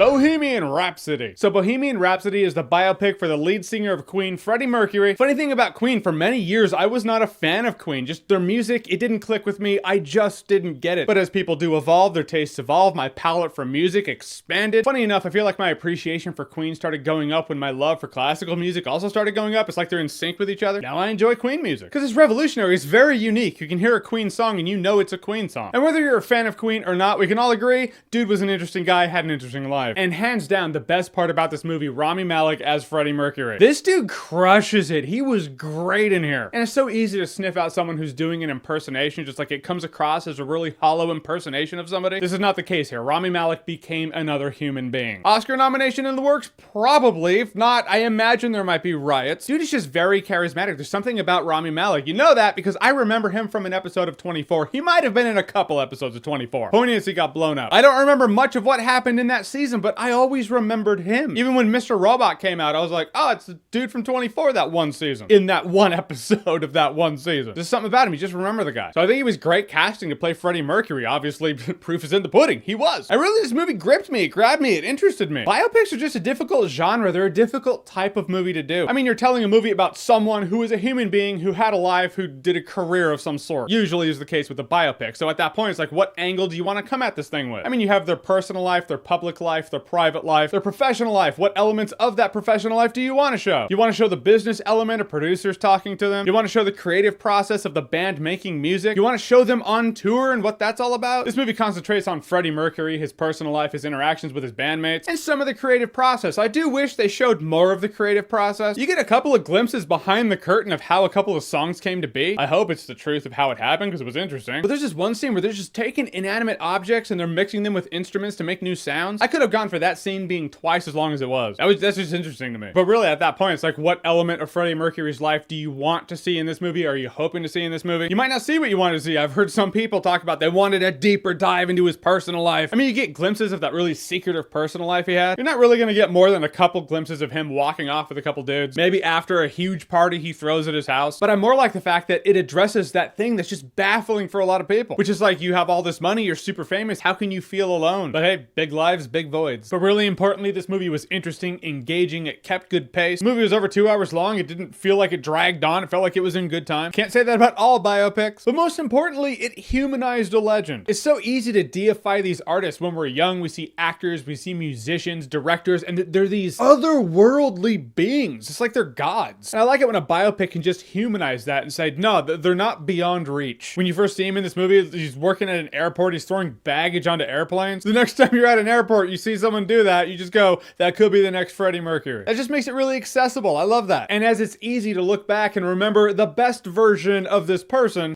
Bohemian Rhapsody. So Bohemian Rhapsody is the biopic for the lead singer of Queen, Freddie Mercury. Funny thing about Queen, for many years, I was not a fan of Queen. Just their music, it didn't click with me. I just didn't get it. But as people do evolve, their tastes evolve, my palette for music expanded. Funny enough, I feel like my appreciation for Queen started going up when my love for classical music also started going up. It's like they're in sync with each other. Now I enjoy Queen music. Because it's revolutionary, it's very unique. You can hear a Queen song and you know it's a Queen song. And whether you're a fan of Queen or not, we can all agree, dude was an interesting guy, had an interesting life. And hands down, the best part about this movie, Rami Malek as Freddie Mercury. This dude crushes it. He was great in here. And it's so easy to sniff out someone who's doing an impersonation, just like it comes across as a really hollow impersonation of somebody. This is not the case here. Rami Malek became another human being. Oscar nomination in the works? Probably. If not, I imagine there might be riots. Dude is just very charismatic. There's something about Rami Malek. You know that because I remember him from an episode of 24. He might have been in a couple episodes of 24. Point is, he got blown up. I don't remember much of what happened in that season, but I always remembered him. Even when Mr. Robot came out, I was like, oh, it's the dude from 24 that one season. In that one episode of that one season. There's something about him. You just remember the guy. So I think he was great casting to play Freddie Mercury. Obviously, proof is in the pudding. He was. And really, this movie gripped me. It grabbed me. It interested me. Biopics are just a difficult genre. They're a difficult type of movie to do. I mean, you're telling a movie about someone who is a human being who had a life, who did a career of some sort. Usually is the case with a biopic. So at that point, it's like, what angle do you want to come at this thing with? I mean, you have their personal life, their public life, their private life, their professional life. What elements of that professional life do you want to show? You want to show the business element of producers talking to them? You want to show the creative process of the band making music? You want to show them on tour and what that's all about? This movie concentrates on Freddie Mercury, his personal life, his interactions with his bandmates, and some of the creative process. I do wish they showed more of the creative process. You get a couple of glimpses behind the curtain of how a couple of songs came to be. I hope it's the truth of how it happened because it was interesting. But there's this one scene where they're just taking inanimate objects and they're mixing them with instruments to make new sounds. I could have gone for that scene being twice as long as it was. That's just interesting to me. But really at that point, it's like, what element of Freddie Mercury's life do you want to see in this movie? Are you hoping to see in this movie? You might not see what you wanted to see. I've heard some people talk about they wanted a deeper dive into his personal life. I mean, you get glimpses of that really secretive personal life he had. You're not really gonna get more than a couple glimpses of him walking off with a couple dudes. Maybe after a huge party he throws at his house. But I more like the fact that it addresses that thing that's just baffling for a lot of people. Which is like, you have all this money, you're super famous, how can you feel alone? But hey, big lives, big voids. But really importantly, this movie was interesting, engaging, it kept good pace. The movie was over 2 hours long, it didn't feel like it dragged on, it felt like it was in good time. Can't say that about all biopics. But most importantly, it humanized a legend. It's so easy to deify these artists when we're young. We see actors, we see musicians, directors, and they're these otherworldly beings. It's like they're gods. And I like it when a biopic can just humanize that and say, no, they're not beyond reach. When you first see him in this movie, he's working at an airport, he's throwing baggage onto airplanes. The next time you're at an airport, you see someone do that, you just go, that could be the next Freddie Mercury. That just makes it really accessible. I love that. And as it's easy to look back and remember the best version of this person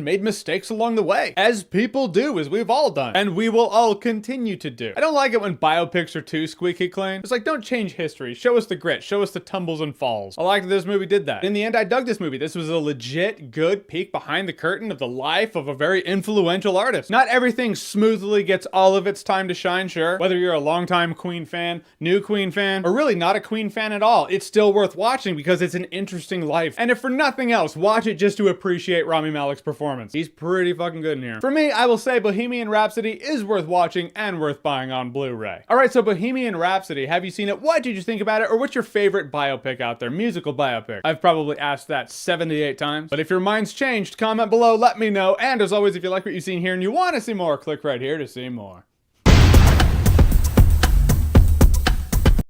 made mistakes along the way. As people do, as we've all done. And we will all continue to do. I don't like it when biopics are too squeaky clean. It's like, don't change history. Show us the grit. Show us the tumbles and falls. I like that this movie did that. In the end, I dug this movie. This was a legit good peek behind the curtain of the life of a very influential artist. Not everything smoothly gets all of its time to shine, sure. Whether you're a longtime Queen fan, new Queen fan, or really not a Queen fan at all, it's still worth watching because it's an interesting life. And if for nothing else, watch it just to appreciate Rami Malek's performance. He's pretty fucking good in here. For me, I will say Bohemian Rhapsody is worth watching and worth buying on Blu-ray. Alright, so Bohemian Rhapsody, have you seen it? What did you think about it? Or what's your favorite biopic out there? Musical biopic. I've probably asked that 78 times. But if your mind's changed, comment below, let me know. And as always, if you like what you've seen here and you want to see more, click right here to see more.